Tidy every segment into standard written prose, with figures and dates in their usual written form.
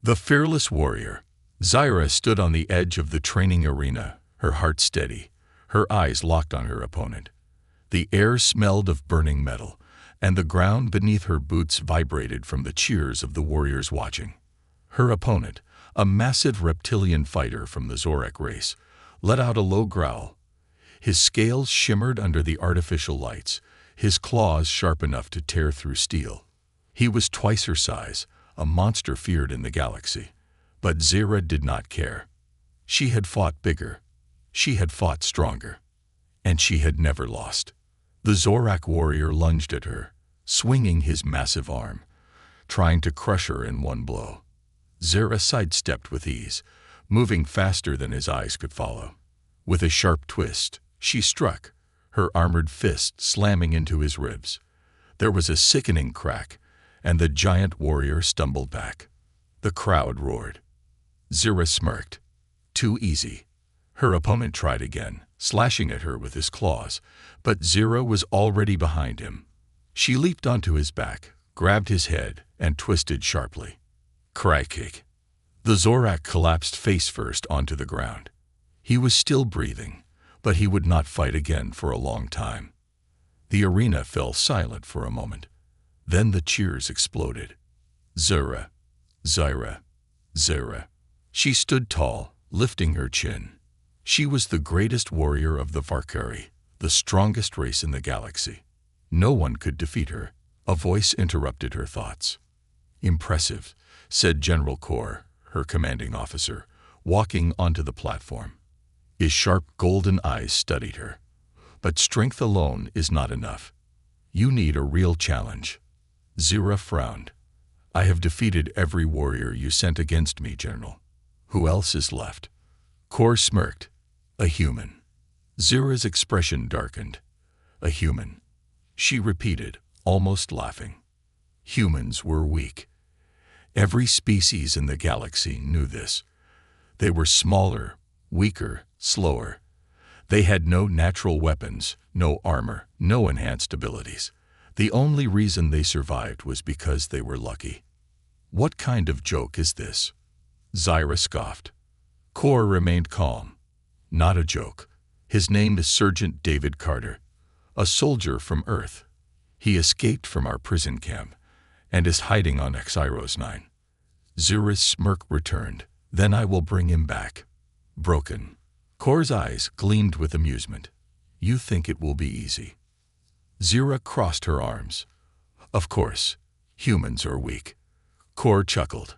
The fearless warrior. Zyra stood on the edge of the training arena, her heart steady, her eyes locked on her opponent. The air smelled of burning metal, and the ground beneath her boots vibrated from the cheers of the warriors watching. Her opponent, a massive reptilian fighter from the Zorak race, let out a low growl. His scales shimmered under the artificial lights, his claws sharp enough to tear through steel. He was twice her size, a monster feared in the galaxy. But Zyra did not care. She had fought bigger. She had fought stronger. And she had never lost. The Zorak warrior lunged at her, swinging his massive arm, trying to crush her in one blow. Zyra sidestepped with ease, moving faster than his eyes could follow. With a sharp twist, she struck, her armored fist slamming into his ribs. There was a sickening crack, and the giant warrior stumbled back. The crowd roared. Zyra smirked. Too easy. Her opponent tried again, slashing at her with his claws, but Zyra was already behind him. She leaped onto his back, grabbed his head, and twisted sharply. Cry kick. The Zorak collapsed face first onto the ground. He was still breathing, but he would not fight again for a long time. The arena fell silent for a moment. Then the cheers exploded. Zyra, Zyra, Zyra. She stood tall, lifting her chin. She was the greatest warrior of the Valkyrie, the strongest race in the galaxy. No one could defeat her. A voice interrupted her thoughts. Impressive, said General Kor, her commanding officer, walking onto the platform. His sharp golden eyes studied her. But strength alone is not enough. You need a real challenge. Zyra frowned. I have defeated every warrior you sent against me, General. Who else is left? Kor smirked. A human. Zyra's expression darkened. A human. She repeated, almost laughing. Humans were weak. Every species in the galaxy knew this. They were smaller, weaker, slower. They had no natural weapons, no armor, no enhanced abilities. The only reason they survived was because they were lucky. What kind of joke is this? Zyra scoffed. Kor remained calm. Not a joke. His name is Sergeant David Carter, a soldier from Earth. He escaped from our prison camp and is hiding on Xyros 9. Zyra's smirk returned. Then I will bring him back. Broken. Kor's eyes gleamed with amusement. You think it will be easy. Zyra crossed her arms. Of course, humans are weak. Kor chuckled.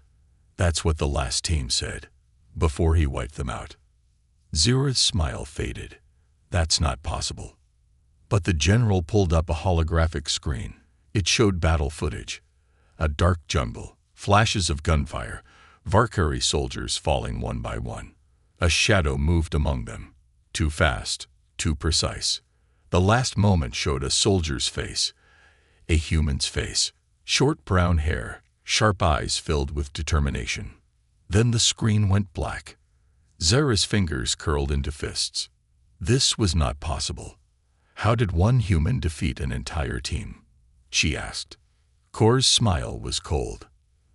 That's what the last team said, before he wiped them out. Zyra's smile faded. That's not possible. But the general pulled up a holographic screen. It showed battle footage. A dark jungle, flashes of gunfire, Valkyrie soldiers falling one by one. A shadow moved among them. Too fast, too precise. The last moment showed a soldier's face, a human's face, short brown hair, sharp eyes filled with determination. Then the screen went black. Zyra's fingers curled into fists. This was not possible. How did one human defeat an entire team? She asked. Kor's smile was cold.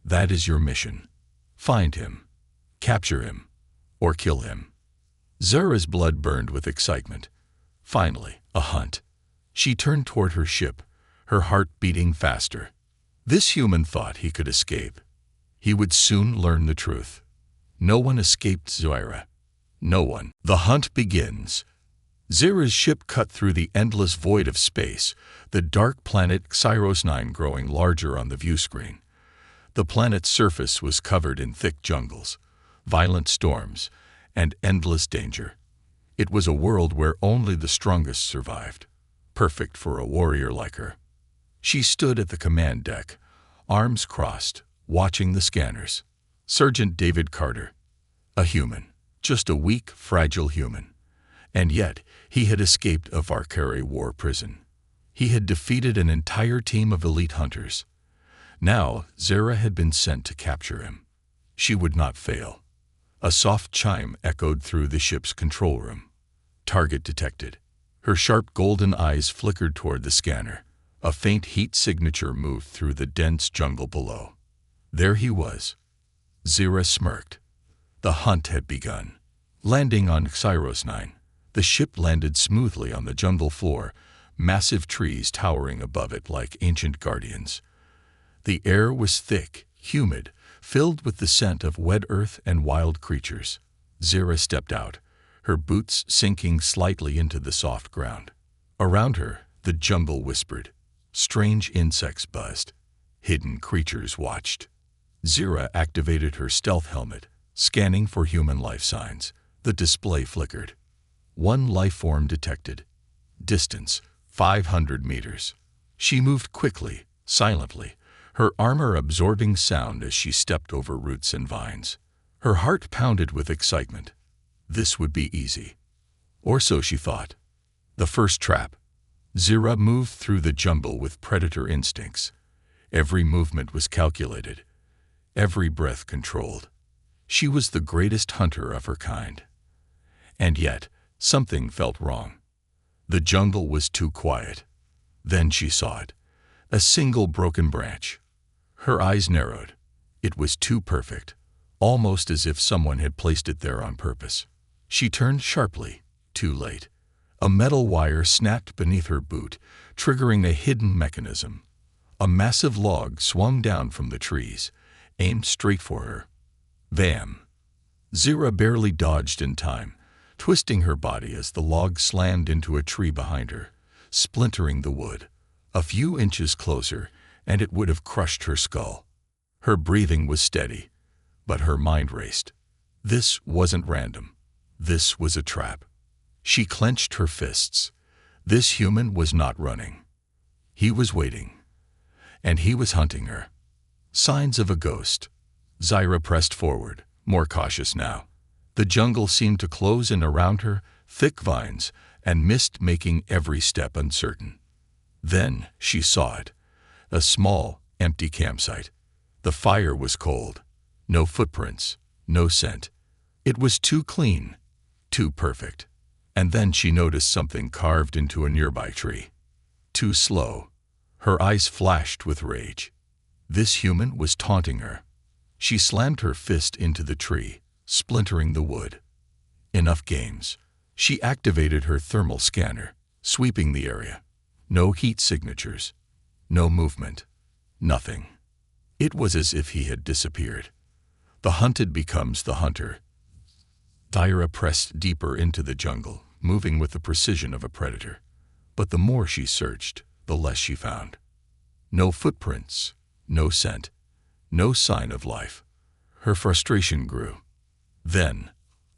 That is your mission. Find him, capture him, or kill him. Zyra's blood burned with excitement. Finally, a hunt. She turned toward her ship, her heart beating faster. This human thought he could escape. He would soon learn the truth. No one escaped Zyra. No one. The hunt begins. Zyra's ship cut through the endless void of space, the dark planet Xyros 9 growing larger on the view screen. The planet's surface was covered in thick jungles, violent storms, and endless danger. It was a world where only the strongest survived, perfect for a warrior like her. She stood at the command deck, arms crossed, watching the scanners. Sergeant David Carter. A human, just a weak, fragile human. And yet, he had escaped a Valkyrie war prison. He had defeated an entire team of elite hunters. Now, Zyra had been sent to capture him. She would not fail. A soft chime echoed through the ship's control room. Target detected. Her sharp golden eyes flickered toward the scanner. A faint heat signature moved through the dense jungle below. There he was. Zira smirked. The hunt had begun. Landing on Xyros 9, the ship landed smoothly on the jungle floor, massive trees towering above it like ancient guardians. The air was thick, humid, filled with the scent of wet earth and wild creatures. Zira stepped out, her boots sinking slightly into the soft ground. Around her, the jungle whispered. Strange insects buzzed. Hidden creatures watched. Zira activated her stealth helmet, scanning for human life signs. The display flickered. One life form detected. Distance, 500 meters. She moved quickly, silently, her armor absorbing sound as she stepped over roots and vines. Her heart pounded with excitement. This would be easy. Or so she thought. The first trap. Zira moved through the jungle with predator instincts. Every movement was calculated, every breath controlled. She was the greatest hunter of her kind. And yet, something felt wrong. The jungle was too quiet. Then she saw it. A single broken branch. Her eyes narrowed. It was too perfect, almost as if someone had placed it there on purpose. She turned sharply, too late. A metal wire snapped beneath her boot, triggering a hidden mechanism. A massive log swung down from the trees, aimed straight for her. Bam! Zira barely dodged in time, twisting her body as the log slammed into a tree behind her, splintering the wood. A few inches closer, and it would have crushed her skull. Her breathing was steady, but her mind raced. This wasn't random. This was a trap. She clenched her fists. This human was not running. He was waiting. And he was hunting her. Signs of a ghost. Zira pressed forward, more cautious now. The jungle seemed to close in around her, thick vines and mist making every step uncertain. Then she saw it. A small, empty campsite. The fire was cold. No footprints, no scent. It was too clean, too perfect. And then she noticed something carved into a nearby tree. Too slow. Her eyes flashed with rage. This human was taunting her. She slammed her fist into the tree, splintering the wood. Enough games. She activated her thermal scanner, sweeping the area. No heat signatures. No movement. Nothing. It was as if he had disappeared. The hunted becomes the hunter. Zira pressed deeper into the jungle, moving with the precision of a predator. But the more she searched, the less she found. No footprints, no scent, no sign of life. Her frustration grew. Then,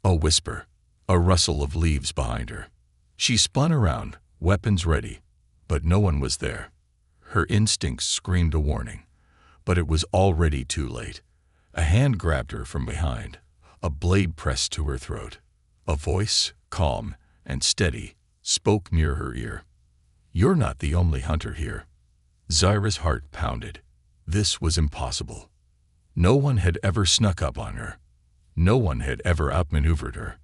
a whisper, a rustle of leaves behind her. She spun around, weapons ready, but no one was there. Her instincts screamed a warning, but it was already too late. A hand grabbed her from behind, a blade pressed to her throat. A voice, calm and steady, spoke near her ear. "You're not the only hunter here." Zira's heart pounded. This was impossible. No one had ever snuck up on her. No one had ever outmaneuvered her.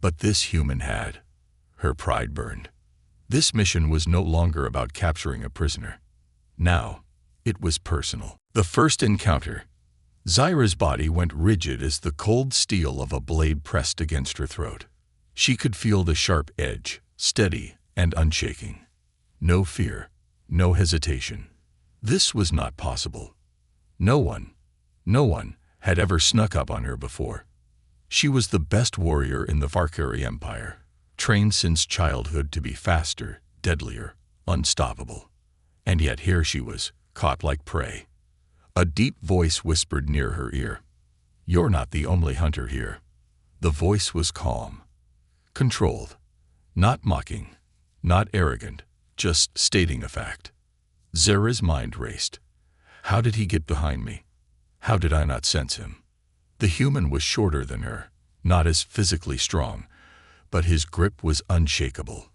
But this human had. Her pride burned. This mission was no longer about capturing a prisoner. Now, it was personal. The first encounter. Zira's body went rigid as the cold steel of a blade pressed against her throat. She could feel the sharp edge, steady and unshaking. No fear, no hesitation. This was not possible. No one had ever snuck up on her before. She was the best warrior in the Valkyrie Empire, trained since childhood to be faster, deadlier, unstoppable. And yet here she was, caught like prey. A deep voice whispered near her ear. "You're not the only hunter here." The voice was calm, controlled, not mocking, not arrogant, just stating a fact. Zira's mind raced. How did he get behind me? How did I not sense him? The human was shorter than her, not as physically strong, but his grip was unshakable.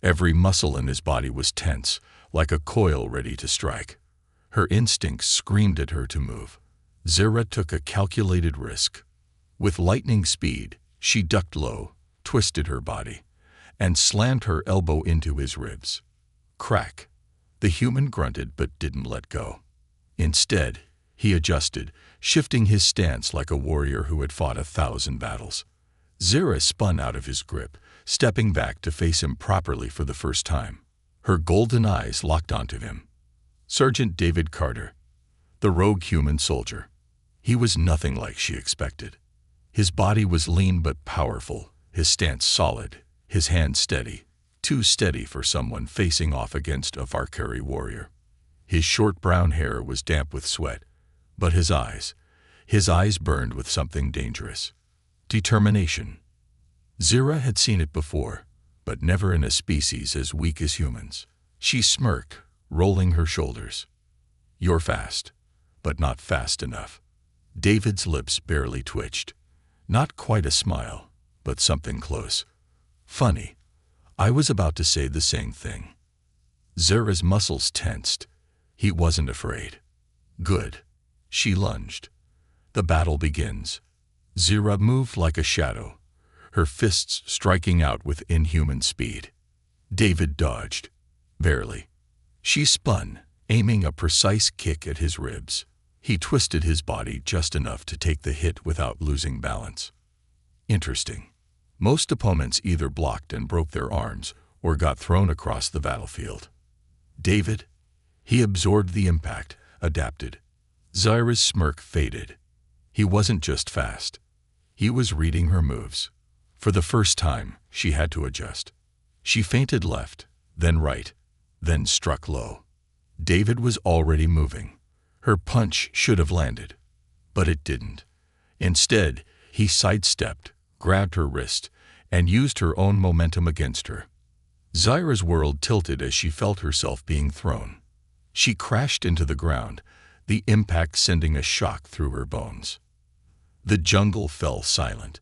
Every muscle in his body was tense, like a coil ready to strike. Her instincts screamed at her to move. Zira took a calculated risk. With lightning speed, she ducked low, twisted her body, and slammed her elbow into his ribs. Crack. The human grunted but didn't let go. Instead, He adjusted, shifting his stance like a warrior who had fought 1,000 battles. Zira spun out of his grip, stepping back to face him properly for the first time. Her golden eyes locked onto him. Sergeant David Carter, the rogue human soldier. He was nothing like she expected. His body was lean but powerful, his stance solid, his hand steady, too steady for someone facing off against a Valkyrie warrior. His short brown hair was damp with sweat, but his eyes burned with something dangerous. Determination. Zira had seen it before, but never in a species as weak as humans. She smirked, rolling her shoulders. "You're fast, but not fast enough." David's lips barely twitched. Not quite a smile, but something close. "Funny. I was about to say the same thing." Zira's muscles tensed. He wasn't afraid. "Good." She lunged. The battle begins. Zira moved like a shadow, her fists striking out with inhuman speed. David dodged. Barely. She spun, aiming a precise kick at his ribs. He twisted his body just enough to take the hit without losing balance. Interesting. Most opponents either blocked and broke their arms or got thrown across the battlefield. David? He absorbed the impact, adapted. Zira's smirk faded. He wasn't just fast. He was reading her moves. For the first time, she had to adjust. She feinted left, then right, then struck low. David was already moving. Her punch should have landed, but it didn't. Instead, he sidestepped, grabbed her wrist, and used her own momentum against her. Zira's world tilted as she felt herself being thrown. She crashed into the ground, the impact sending a shock through her bones. The jungle fell silent.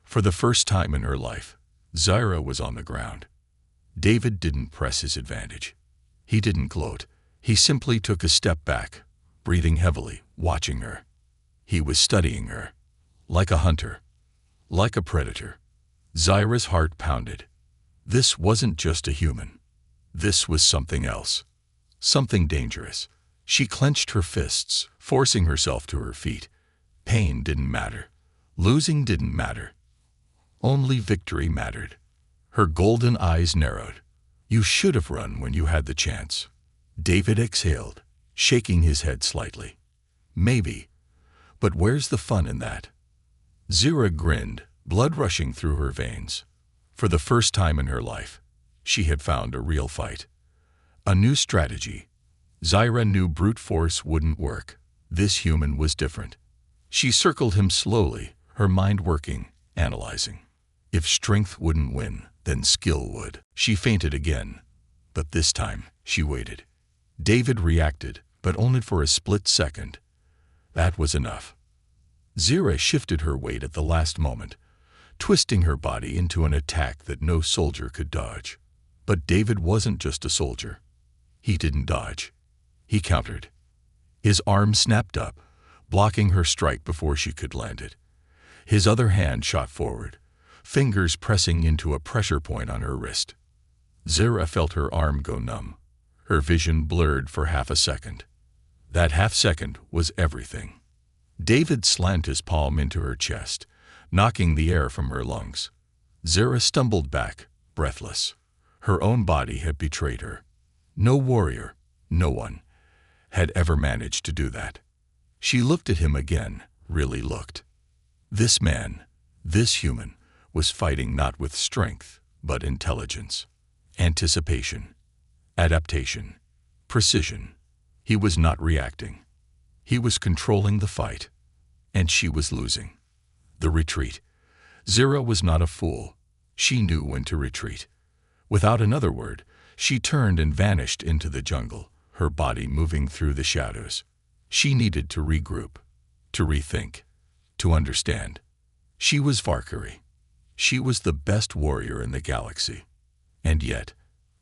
For the first time in her life, Zira was on the ground. David didn't press his advantage. He didn't gloat. He simply took a step back, breathing heavily, watching her. He was studying her. Like a hunter. Like a predator. Zira's heart pounded. This wasn't just a human. This was something else. Something dangerous. She clenched her fists, forcing herself to her feet. Pain didn't matter. Losing didn't matter. Only victory mattered. Her golden eyes narrowed. "You should have run when you had the chance." David exhaled, shaking his head slightly. "Maybe. But where's the fun in that?" Zira grinned, blood rushing through her veins. For the first time in her life, she had found a real fight. A new strategy. Zira knew brute force wouldn't work. This human was different. She circled him slowly, her mind working, analyzing. If strength wouldn't win, then skill would. She feinted again, but this time she waited. David reacted, but only for a split second. That was enough. Zira shifted her weight at the last moment, twisting her body into an attack that no soldier could dodge. But David wasn't just a soldier. He didn't dodge. He countered. His arm snapped up, blocking her strike before she could land it. His other hand shot forward, fingers pressing into a pressure point on her wrist. Zira felt her arm go numb. Her vision blurred for half a second. That half second was everything. David slammed his palm into her chest, knocking the air from her lungs. Zira stumbled back, breathless. Her own body had betrayed her. No warrior, no one, had ever managed to do that. She looked at him again, really looked. This man, this human, was fighting not with strength, but intelligence, anticipation, adaptation, precision. He was not reacting. He was controlling the fight, and she was losing. The retreat. Zira was not a fool. She knew when to retreat. Without another word, she turned and vanished into the jungle, her body moving through the shadows. She needed to regroup, to rethink, to understand. She was Valkyrie. She was the best warrior in the galaxy. And yet,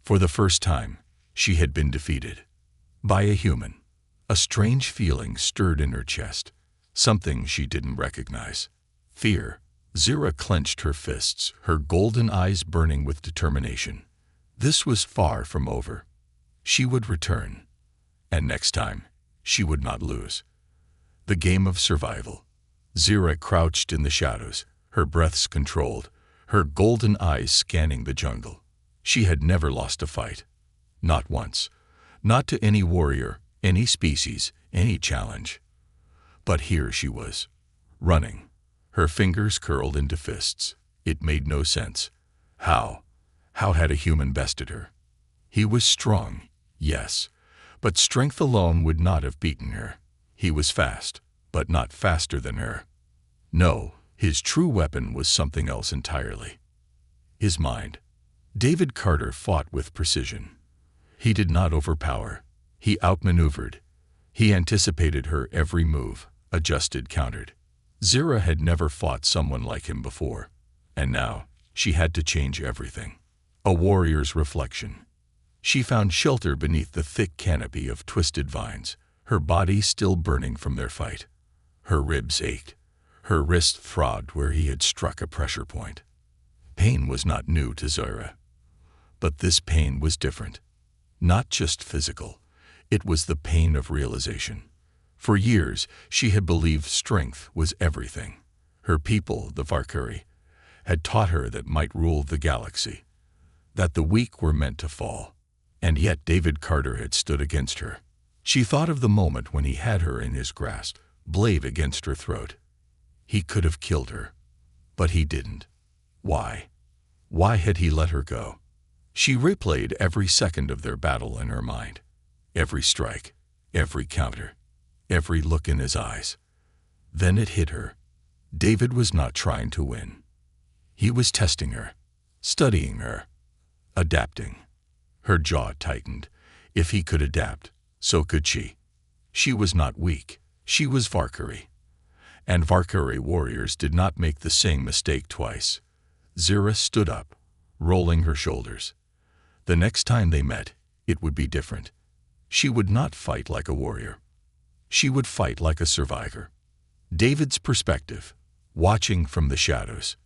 for the first time, she had been defeated. By a human. A strange feeling stirred in her chest, something she didn't recognize. Fear. Zira clenched her fists, her golden eyes burning with determination. This was far from over. She would return. And next time, she would not lose. The game of survival. Zira crouched in the shadows, her breaths controlled, her golden eyes scanning the jungle. She had never lost a fight. Not once. Not to any warrior, any species, any challenge. But here she was, running, her fingers curled into fists. It made no sense. How? How had a human bested her? He was strong, yes, but strength alone would not have beaten her. He was fast, but not faster than her. No, his true weapon was something else entirely. His mind. David Carter fought with precision. He did not overpower. He outmaneuvered. He anticipated her every move, adjusted, countered. Zira had never fought someone like him before, and now she had to change everything. A warrior's reflection. She found shelter beneath the thick canopy of twisted vines, her body still burning from their fight. Her ribs ached. Her wrist throbbed where he had struck a pressure point. Pain was not new to Zira. But this pain was different. Not just physical. It was the pain of realization. For years, she had believed strength was everything. Her people, the Valkyrie, had taught her that might rule the galaxy, that the weak were meant to fall. And yet David Carter had stood against her. She thought of the moment when he had her in his grasp, blade against her throat. He could have killed her, but he didn't. Why? Why had he let her go? She replayed every second of their battle in her mind. Every strike, every counter, every look in his eyes. Then it hit her. David was not trying to win. He was testing her, studying her, adapting. Her jaw tightened. If he could adapt, so could she. She was not weak. She was Valkyrie. And Valkyrie warriors did not make the same mistake twice. Zira stood up, rolling her shoulders. The next time they met, it would be different. She would not fight like a warrior. She would fight like a survivor. David's perspective, watching from the shadows.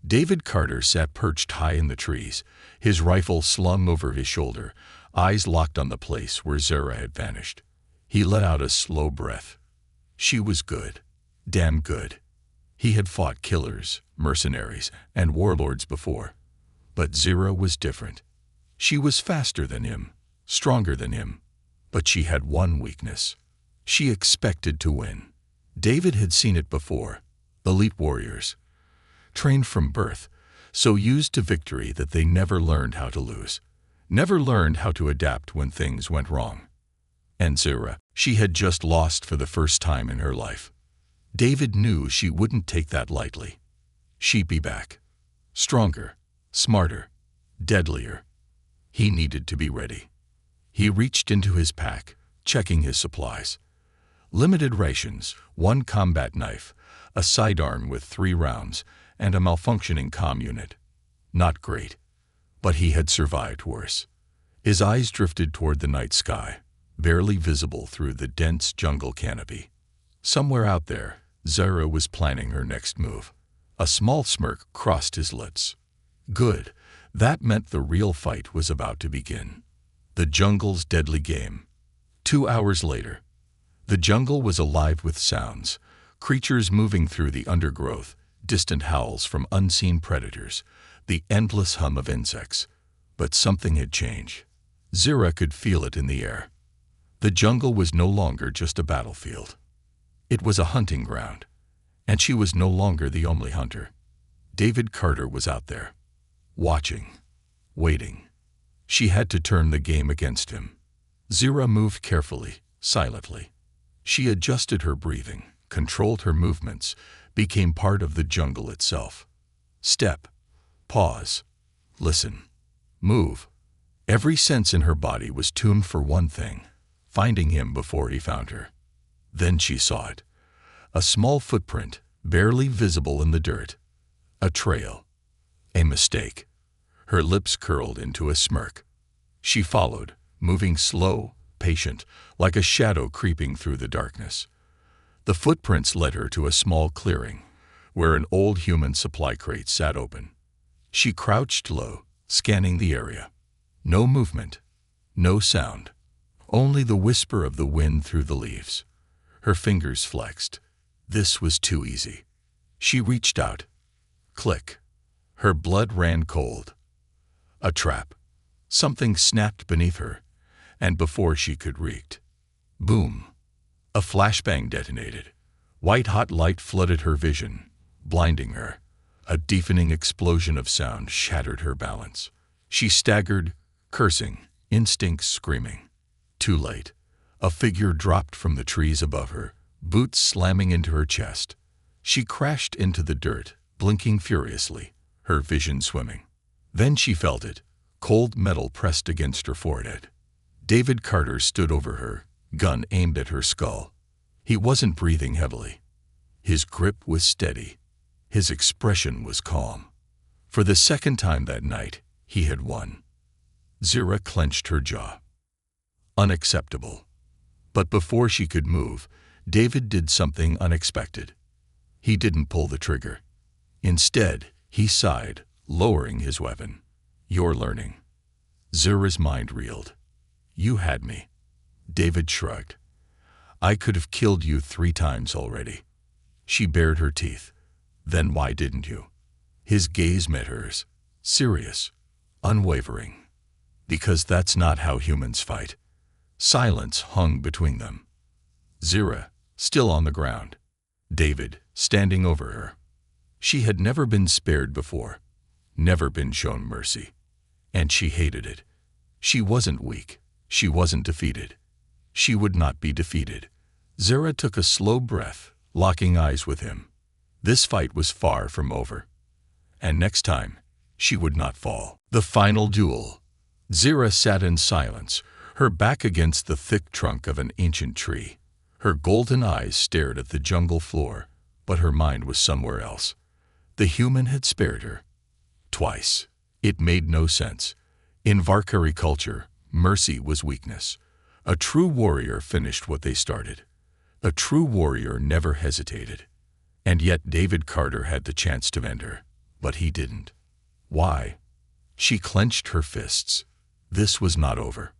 David Carter sat perched high in the trees, his rifle slung over his shoulder, eyes locked on the place where Zira had vanished. He let out a slow breath. She was good. Damn good. He had fought killers, mercenaries, and warlords before. But Zira was different. She was faster than him, stronger than him. But she had one weakness. She expected to win. David had seen it before. Elite warriors, trained from birth, so used to victory that they never learned how to lose, never learned how to adapt when things went wrong. And Zira, she had just lost for the first time in her life. David knew she wouldn't take that lightly. She'd be back. Stronger, smarter, deadlier. He needed to be ready. He reached into his pack, checking his supplies. Limited rations, one combat knife, a sidearm with 3 rounds, and a malfunctioning comm unit. Not great, but he had survived worse. His eyes drifted toward the night sky, barely visible through the dense jungle canopy. Somewhere out there, Zira was planning her next move. A small smirk crossed his lips. Good. That meant the real fight was about to begin. The jungle's deadly game. 2 hours later, the jungle was alive with sounds, creatures moving through the undergrowth, distant howls from unseen predators, the endless hum of insects. But something had changed. Zira could feel it in the air. The jungle was no longer just a battlefield. It was a hunting ground, and she was no longer the only hunter. David Carter was out there, watching, waiting. She had to turn the game against him. Zira moved carefully, silently. She adjusted her breathing, controlled her movements, became part of the jungle itself. Step, pause, listen, move. Every sense in her body was tuned for one thing, finding him before he found her. Then she saw it. A small footprint, barely visible in the dirt. A trail. A mistake. Her lips curled into a smirk. She followed, moving slow, patient, like a shadow creeping through the darkness. The footprints led her to a small clearing, where an old human supply crate sat open. She crouched low, scanning the area. No movement, no sound, only the whisper of the wind through the leaves. Her fingers flexed. This was too easy. She reached out. Click. Her blood ran cold. A trap. Something snapped beneath her, and before she could react, boom! A flashbang detonated. White-hot light flooded her vision, blinding her. A deafening explosion of sound shattered her balance. She staggered, cursing, instincts screaming. Too late. A figure dropped from the trees above her, boots slamming into her chest. She crashed into the dirt, blinking furiously, her vision swimming. Then she felt it, cold metal pressed against her forehead. David Carter stood over her, gun aimed at her skull. He wasn't breathing heavily. His grip was steady. His expression was calm. For the second time that night, he had won. Zira clenched her jaw. Unacceptable. But before she could move, David did something unexpected. He didn't pull the trigger. Instead, he sighed, lowering his weapon. "You're learning." Zira's mind reeled. "You had me." David shrugged. "I could have killed you 3 times already." She bared her teeth. "Then why didn't you?" His gaze met hers, serious, unwavering. "Because that's not how humans fight." Silence hung between them. Zira, still on the ground. David, standing over her. She had never been spared before, never been shown mercy. And she hated it. She wasn't weak. She wasn't defeated. She would not be defeated. Zira took a slow breath, locking eyes with him. This fight was far from over. And next time, she would not fall. The final duel. Zira sat in silence, her back against the thick trunk of an ancient tree. Her golden eyes stared at the jungle floor, but her mind was somewhere else. The human had spared her. Twice. It made no sense. In Varkari culture, mercy was weakness. A true warrior finished what they started. A true warrior never hesitated. And yet David Carter had the chance to end her, but he didn't. Why? She clenched her fists. This was not over.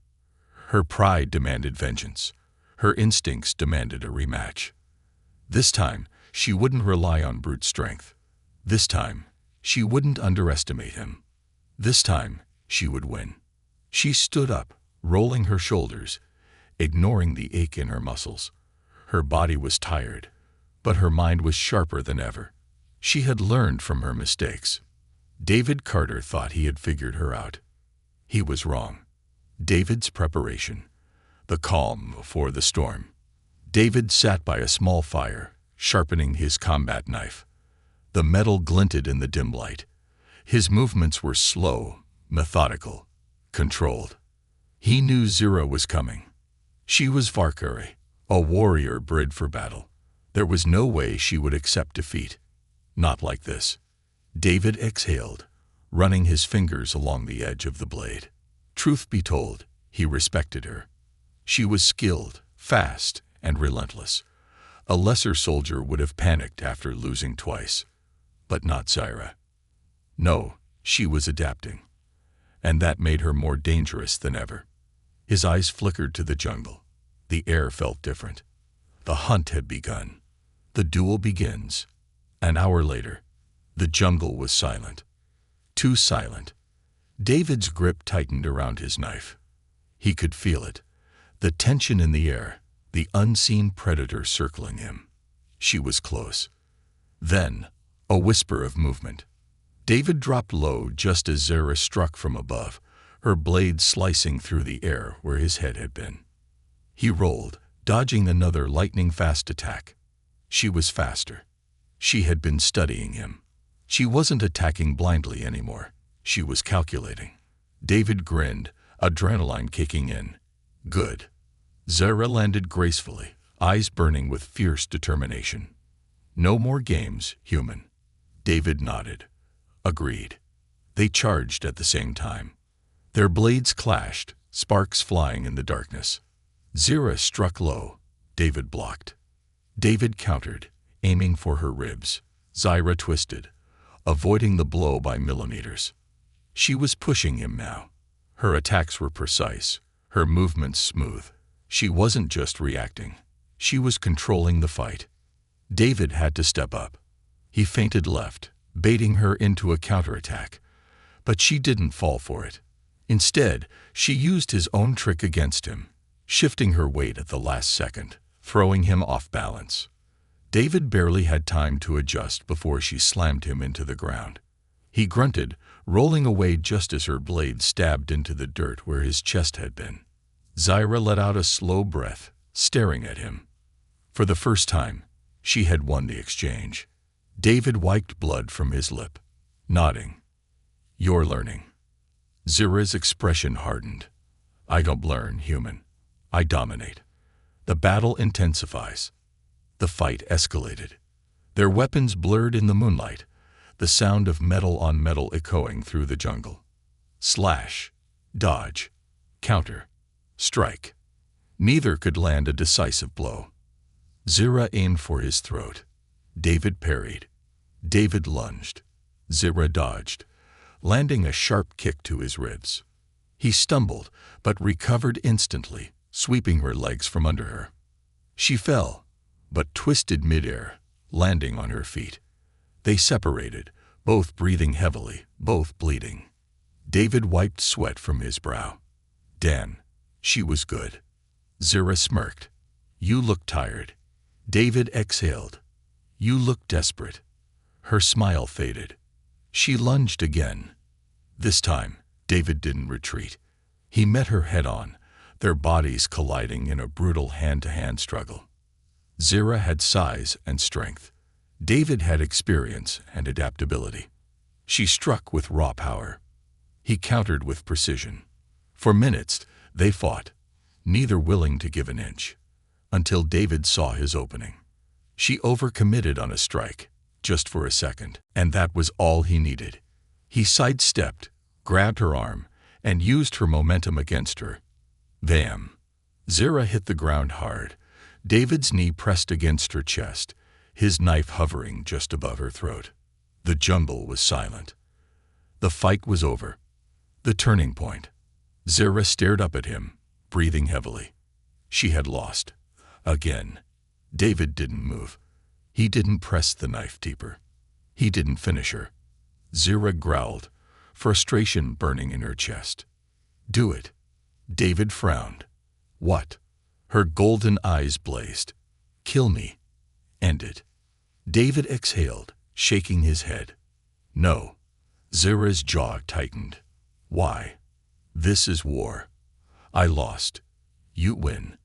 Her pride demanded vengeance. Her instincts demanded a rematch. This time, she wouldn't rely on brute strength. This time, she wouldn't underestimate him. This time, she would win. She stood up, rolling her shoulders, ignoring the ache in her muscles. Her body was tired, but her mind was sharper than ever. She had learned from her mistakes. David Carter thought he had figured her out. He was wrong. David's preparation. The calm before the storm. David sat by a small fire, sharpening his combat knife. The metal glinted in the dim light. His movements were slow, methodical, controlled. He knew Zira was coming. She was Varkari, a warrior bred for battle. There was no way she would accept defeat. Not like this. David exhaled, running his fingers along the edge of the blade. Truth be told, he respected her. She was skilled, fast, and relentless. A lesser soldier would have panicked after losing twice. But not Zira. No, she was adapting. And that made her more dangerous than ever. His eyes flickered to the jungle. The air felt different. The hunt had begun. The duel begins. An hour later, the jungle was silent. Too silent. David's grip tightened around his knife. He could feel it. The tension in the air, the unseen predator circling him. She was close. Then, a whisper of movement. David dropped low just as Zira struck from above, her blade slicing through the air where his head had been. He rolled, dodging another lightning-fast attack. She was faster. She had been studying him. She wasn't attacking blindly anymore. She was calculating. David grinned, adrenaline kicking in. Good. Zira landed gracefully, eyes burning with fierce determination. No more games, human. David nodded. Agreed. They charged at the same time. Their blades clashed, sparks flying in the darkness. Zira struck low. David blocked. David countered, aiming for her ribs. Zira twisted, avoiding the blow by millimeters. She was pushing him now. Her attacks were precise, her movements smooth. She wasn't just reacting. She was controlling the fight. David had to step up. He feinted left, baiting her into a counterattack. But she didn't fall for it. Instead, she used his own trick against him, shifting her weight at the last second, throwing him off balance. David barely had time to adjust before she slammed him into the ground. He grunted, rolling away just as her blade stabbed into the dirt where his chest had been. Zyra let out a slow breath, staring at him. For the first time, she had won the exchange. David wiped blood from his lip, nodding. "You're learning." Zyra's expression hardened. "I don't learn, human. I dominate." The battle intensifies. The fight escalated. Their weapons blurred in the moonlight, the sound of metal on metal echoing through the jungle. Slash, dodge, counter, strike. Neither could land a decisive blow. Zyra aimed for his throat. David parried. David lunged. Zyra dodged, landing a sharp kick to his ribs. He stumbled, but recovered instantly, sweeping her legs from under her. She fell, but twisted midair, landing on her feet. They separated, both breathing heavily, both bleeding. David wiped sweat from his brow. "Dan, she was good." Zyra smirked. "You look tired." David exhaled. "You look desperate." Her smile faded. She lunged again. This time, David didn't retreat. He met her head-on, their bodies colliding in a brutal hand-to-hand struggle. Zyra had size and strength. David had experience and adaptability. She struck with raw power. He countered with precision. For minutes, they fought, neither willing to give an inch, until David saw his opening. She overcommitted on a strike, just for a second, and that was all he needed. He sidestepped, grabbed her arm, and used her momentum against her. Bam! Zyra hit the ground hard. David's knee pressed against her chest, his knife hovering just above her throat. The jungle was silent. The fight was over. The turning point. Zyra stared up at him, breathing heavily. She had lost. Again. David didn't move. He didn't press the knife deeper. He didn't finish her. Zyra growled, frustration burning in her chest. "Do it." David frowned. "What?" Her golden eyes blazed. "Kill me. End it." David exhaled, shaking his head. "No." Zyra's jaw tightened. "Why?" "This is war. I lost. You win."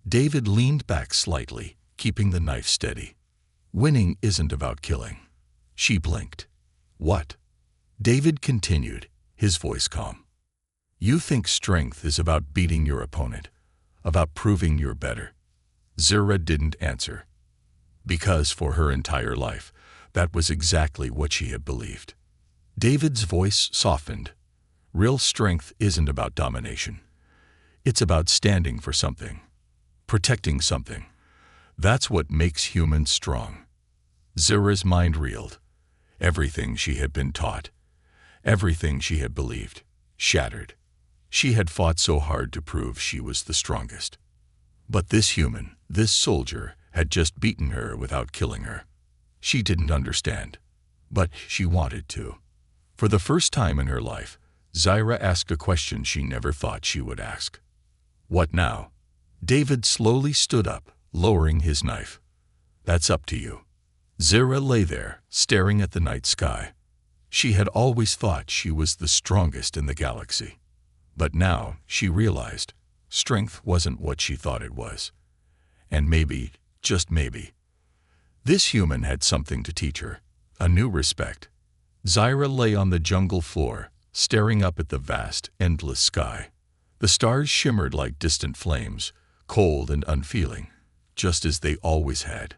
David leaned back slightly, keeping the knife steady. "Winning isn't about killing." She blinked. "What?" David continued, his voice calm. "You think strength is about beating your opponent, about proving you're better." Zyra didn't answer. Because for her entire life, that was exactly what she had believed. David's voice softened. "Real strength isn't about domination. It's about standing for something, protecting something. That's what makes humans strong." Zyra's mind reeled. Everything she had been taught, everything she had believed, shattered. She had fought so hard to prove she was the strongest. But this human, this soldier, had just beaten her without killing her. She didn't understand, but she wanted to. For the first time in her life, Zyra asked a question she never thought she would ask. "What now?" David slowly stood up, lowering his knife. "That's up to you." Zyra lay there, staring at the night sky. She had always thought she was the strongest in the galaxy. But now she realized strength wasn't what she thought it was. And maybe, just maybe, this human had something to teach her, a new respect. Zyra lay on the jungle floor, staring up at the vast, endless sky. The stars shimmered like distant flames, cold and unfeeling, just as they always had.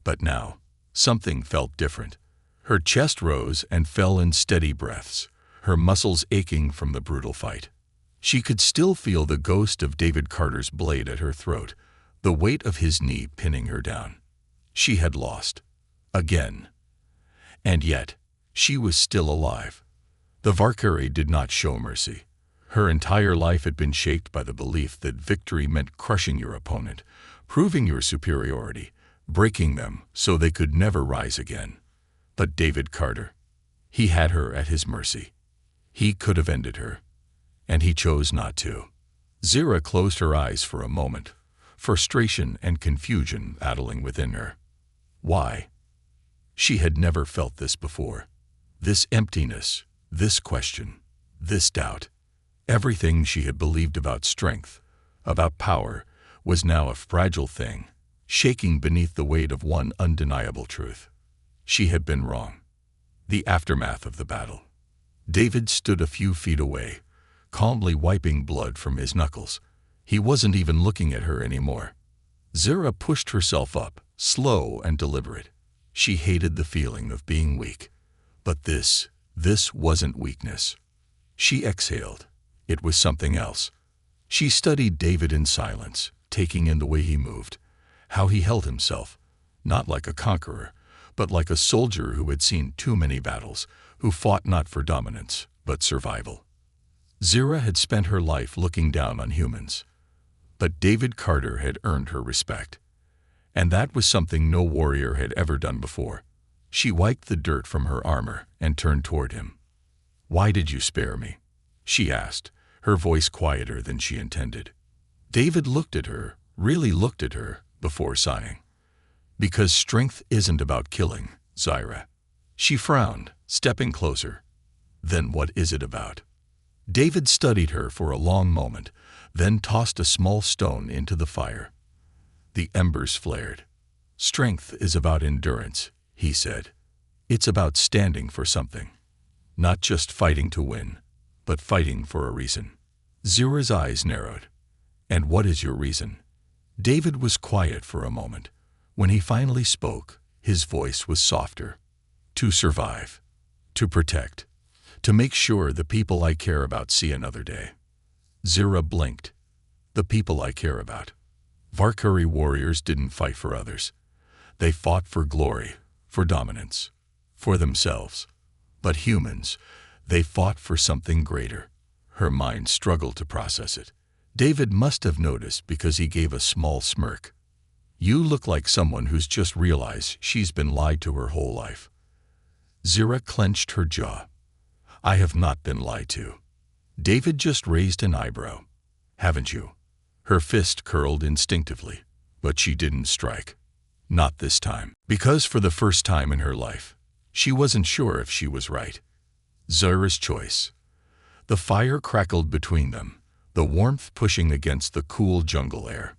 But now, something felt different. Her chest rose and fell in steady breaths, her muscles aching from the brutal fight. She could still feel the ghost of David Carter's blade at her throat, the weight of his knee pinning her down. She had lost. Again. And yet, she was still alive. The Valkyrie did not show mercy. Her entire life had been shaped by the belief that victory meant crushing your opponent, proving your superiority, breaking them so they could never rise again. But David Carter, he had her at his mercy. He could have ended her, and he chose not to. Zira closed her eyes for a moment, frustration and confusion battling within her. Why? She had never felt this before. This emptiness, this question, this doubt. Everything she had believed about strength, about power, was now a fragile thing, shaking beneath the weight of one undeniable truth. She had been wrong. The aftermath of the battle. David stood a few feet away, calmly wiping blood from his knuckles. He wasn't even looking at her anymore. Zira pushed herself up, slow and deliberate. She hated the feeling of being weak. But this wasn't weakness. She exhaled. It was something else. She studied David in silence, taking in the way he moved, how he held himself, not like a conqueror, but like a soldier who had seen too many battles, who fought not for dominance, but survival. Zira had spent her life looking down on humans, but David Carter had earned her respect. And that was something no warrior had ever done before. She wiped the dirt from her armor and turned toward him. "Why did you spare me?" she asked, her voice quieter than she intended. David looked at her, really looked at her, before sighing. "Because strength isn't about killing, Zira." She frowned, stepping closer. "Then what is it about?" David studied her for a long moment, then tossed a small stone into the fire. The embers flared. "Strength is about endurance," he said. "It's about standing for something. Not just fighting to win, but fighting for a reason." Zira's eyes narrowed. "And what is your reason?" David was quiet for a moment. When he finally spoke, his voice was softer. "To survive. To protect. To make sure the people I care about see another day." Zira blinked. "The people I care about." Valkyrie warriors didn't fight for others. They fought for glory, for dominance, for themselves. But humans, they fought for something greater. Her mind struggled to process it. David must have noticed because he gave a small smirk. "You look like someone who's just realized she's been lied to her whole life." Zira clenched her jaw. "I have not been lied to." David just raised an eyebrow. "Haven't you?" Her fist curled instinctively, but she didn't strike. Not this time. Because for the first time in her life, she wasn't sure if she was right. Zira's choice. The fire crackled between them, the warmth pushing against the cool jungle air.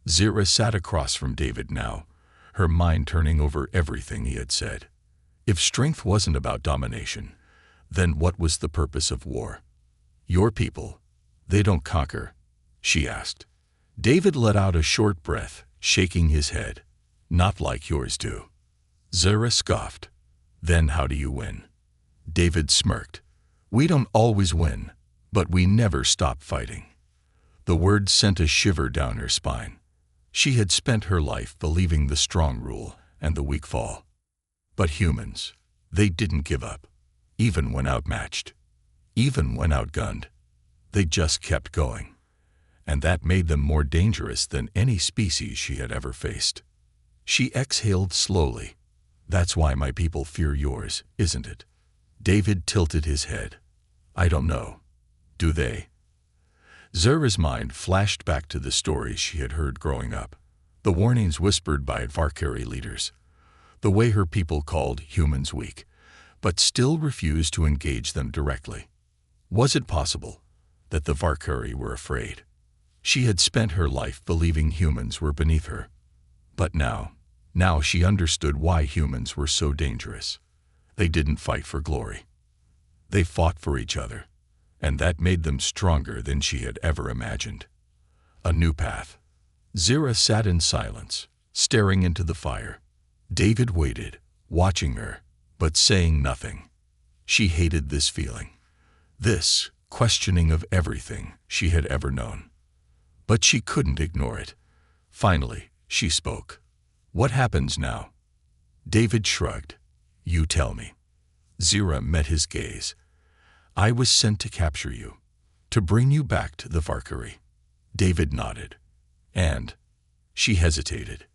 Zira sat across from David now, her mind turning over everything he had said. If strength wasn't about domination, then what was the purpose of war? "Your people, they don't conquer?" she asked. David let out a short breath, shaking his head. "Not like yours do." Zira scoffed. "Then how do you win?" David smirked. "We don't always win, but we never stop fighting." The word sent a shiver down her spine. She had spent her life believing the strong rule and the weak fall. But humans, they didn't give up, even when outmatched, even when outgunned. They just kept going. And that made them more dangerous than any species she had ever faced. She exhaled slowly. "That's why my people fear yours, isn't it?" David tilted his head. "I don't know. Do they?" Zira's mind flashed back to the stories she had heard growing up, the warnings whispered by Valkyrie leaders, the way her people called humans weak, but still refused to engage them directly. Was it possible that the Valkyrie were afraid? She had spent her life believing humans were beneath her. But now she understood why humans were so dangerous. They didn't fight for glory. They fought for each other, and that made them stronger than she had ever imagined. A new path. Zira sat in silence, staring into the fire. David waited, watching her, but saying nothing. She hated this feeling, this questioning of everything she had ever known. But she couldn't ignore it. Finally, she spoke. "What happens now?" David shrugged. "You tell me." Zira met his gaze. "I was sent to capture you, to bring you back to the Valkyrie." David nodded. "And?" She hesitated.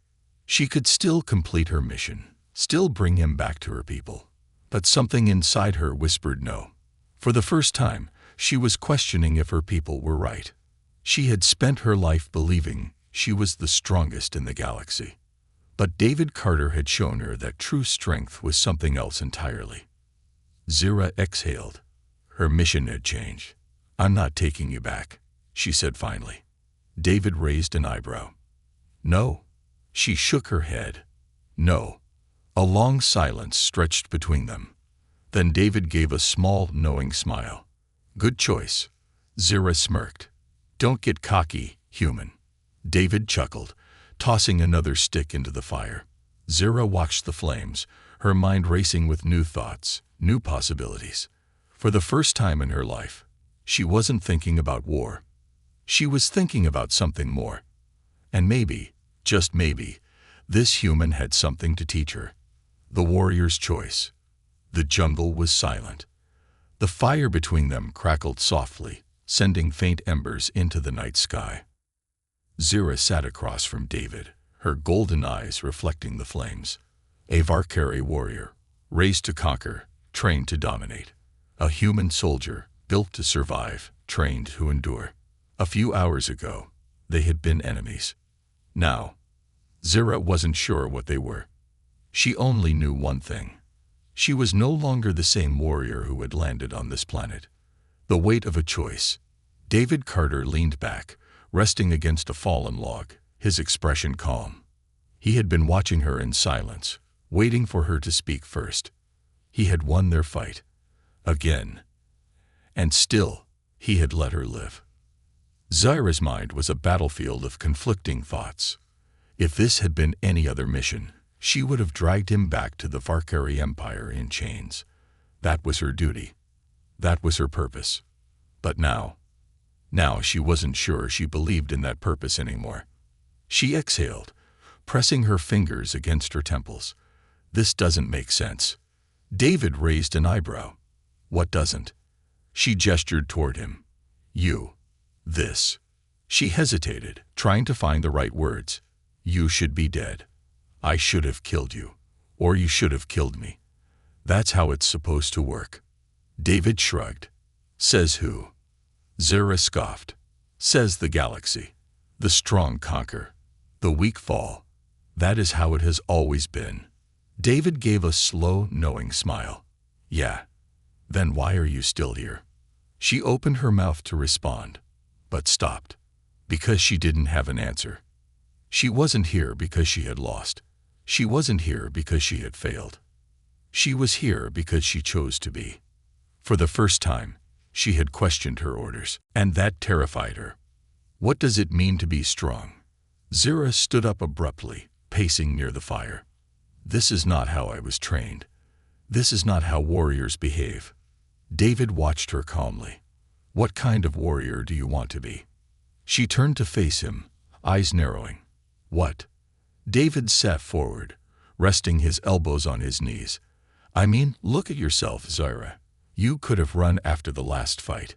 She could still complete her mission, still bring him back to her people. But something inside her whispered no. For the first time, she was questioning if her people were right. She had spent her life believing she was the strongest in the galaxy. But David Carter had shown her that true strength was something else entirely. Zira exhaled. Her mission had changed. "I'm not taking you back," she said finally. David raised an eyebrow. "No." She shook her head. "No." A long silence stretched between them. Then David gave a small, knowing smile. "Good choice." Zira smirked. "Don't get cocky, human." David chuckled, tossing another stick into the fire. Zira watched the flames, her mind racing with new thoughts, new possibilities. For the first time in her life, she wasn't thinking about war. She was thinking about something more. And maybe, just maybe, this human had something to teach her. The warrior's choice. The jungle was silent. The fire between them crackled softly, sending faint embers into the night sky. Zira sat across from David, her golden eyes reflecting the flames. A Varkari warrior, raised to conquer, trained to dominate. A human soldier, built to survive, trained to endure. A few hours ago, they had been enemies. Now, Zira wasn't sure what they were. She only knew one thing. She was no longer the same warrior who had landed on this planet. The weight of a choice. David Carter leaned back, resting against a fallen log, his expression calm. He had been watching her in silence, waiting for her to speak first. He had won their fight. Again. And still, he had let her live. Zira's mind was a battlefield of conflicting thoughts. If this had been any other mission, she would have dragged him back to the Varkari Empire in chains. That was her duty. That was her purpose. But now she wasn't sure she believed in that purpose anymore. She exhaled, pressing her fingers against her temples. "This doesn't make sense." David raised an eyebrow. "What doesn't?" She gestured toward him. "You. This." She hesitated, trying to find the right words. "You should be dead. I should have killed you. Or you should have killed me. That's how it's supposed to work." David shrugged. "Says who?" Zira scoffed. "Says the galaxy. The strong conquer. The weak fall. That is how it has always been." David gave a slow, knowing smile. "Yeah. Then why are you still here?" She opened her mouth to respond, but stopped, because she didn't have an answer. She wasn't here because she had lost. She wasn't here because she had failed. She was here because she chose to be. For the first time, she had questioned her orders, and that terrified her. "What does it mean to be strong?" Zira stood up abruptly, pacing near the fire. "This is not how I was trained. This is not how warriors behave." David watched her calmly. "What kind of warrior do you want to be?" She turned to face him, eyes narrowing. "What?" David sat forward, resting his elbows on his knees. "I mean, look at yourself, Zira. You could have run after the last fight.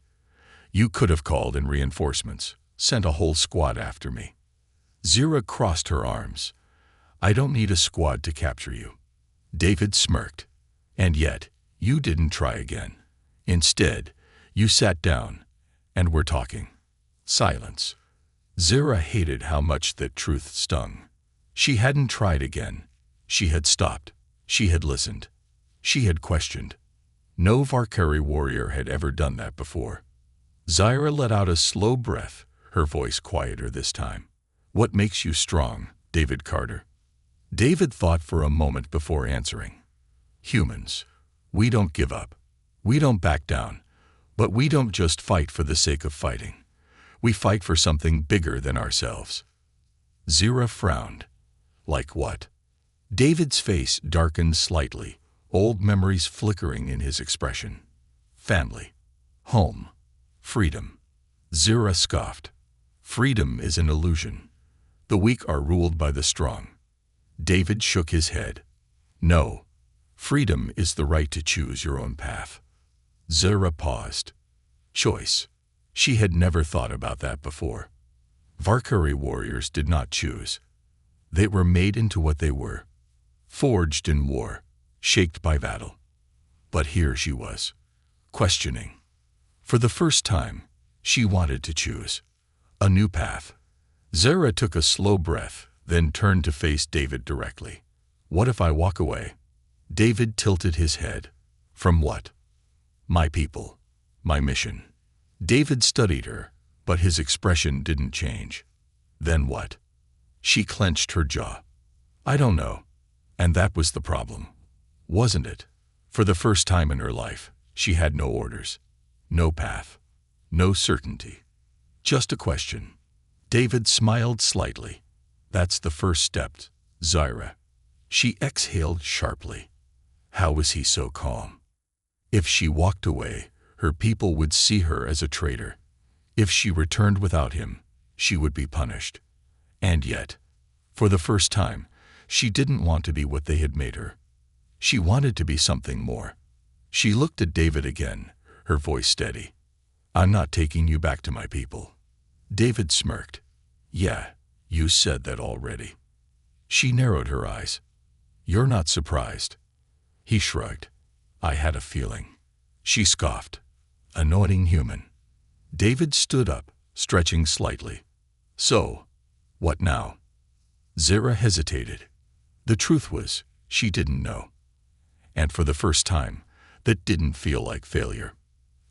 You could have called in reinforcements, sent a whole squad after me." Zira crossed her arms. "I don't need a squad to capture you." David smirked. "And yet, you didn't try again. Instead, you sat down, and we're talking." Silence. Zira hated how much that truth stung. She hadn't tried again. She had stopped. She had listened. She had questioned. No Varkari warrior had ever done that before. Zira let out a slow breath, her voice quieter this time. "What makes you strong, David Carter?" David thought for a moment before answering. "Humans. We don't give up. We don't back down. But we don't just fight for the sake of fighting. We fight for something bigger than ourselves." Zira frowned. "Like what?" David's face darkened slightly, old memories flickering in his expression. "Family. Home. Freedom." Zira scoffed. "Freedom is an illusion. The weak are ruled by the strong." David shook his head. "No. Freedom is the right to choose your own path." Zira paused. Choice. She had never thought about that before. Varkari warriors did not choose. They were made into what they were, forged in war, shaped by battle. But here she was, questioning. For the first time, she wanted to choose a new path. Zara took a slow breath, then turned to face David directly. What if I walk away? David tilted his head. From what? My people. My mission. David studied her, but his expression didn't change. Then what? She clenched her jaw. I don't know. And that was the problem, wasn't it? For the first time in her life, she had no orders, no path, no certainty. Just a question. David smiled slightly. That's the first step, Zara. She exhaled sharply. How was he so calm? If she walked away, her people would see her as a traitor. If she returned without him, she would be punished. And yet, for the first time, she didn't want to be what they had made her. She wanted to be something more. She looked at David again, her voice steady. I'm not taking you back to my people. David smirked. Yeah, you said that already. She narrowed her eyes. You're not surprised. He shrugged. I had a feeling. She scoffed. Annoying human. David stood up, stretching slightly. So, what now? Zara hesitated. The truth was, she didn't know. And for the first time, that didn't feel like failure.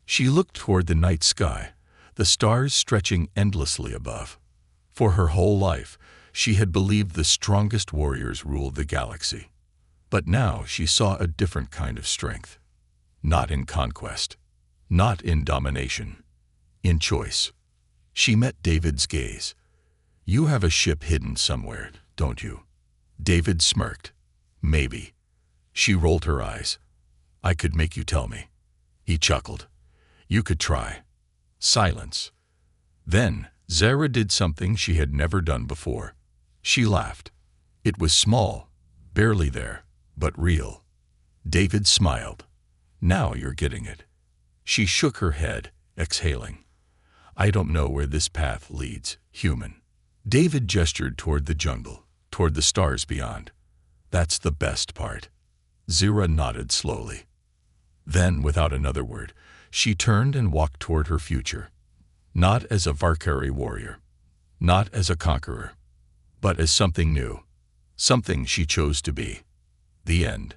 She looked toward the night sky, the stars stretching endlessly above. For her whole life, she had believed the strongest warriors ruled the galaxy. But now she saw a different kind of strength. Not in conquest, not in domination, in choice. She met David's gaze. You have a ship hidden somewhere, don't you? David smirked. Maybe. She rolled her eyes. I could make you tell me. He chuckled. You could try. Silence. Then, Zara did something she had never done before. She laughed. It was small, barely there, but real. David smiled. Now you're getting it. She shook her head, exhaling. I don't know where this path leads, human. David gestured toward the jungle, toward the stars beyond. That's the best part. Zara nodded slowly. Then, without another word, she turned and walked toward her future. Not as a Valkyrie warrior, not as a conqueror, but as something new, something she chose to be. The end.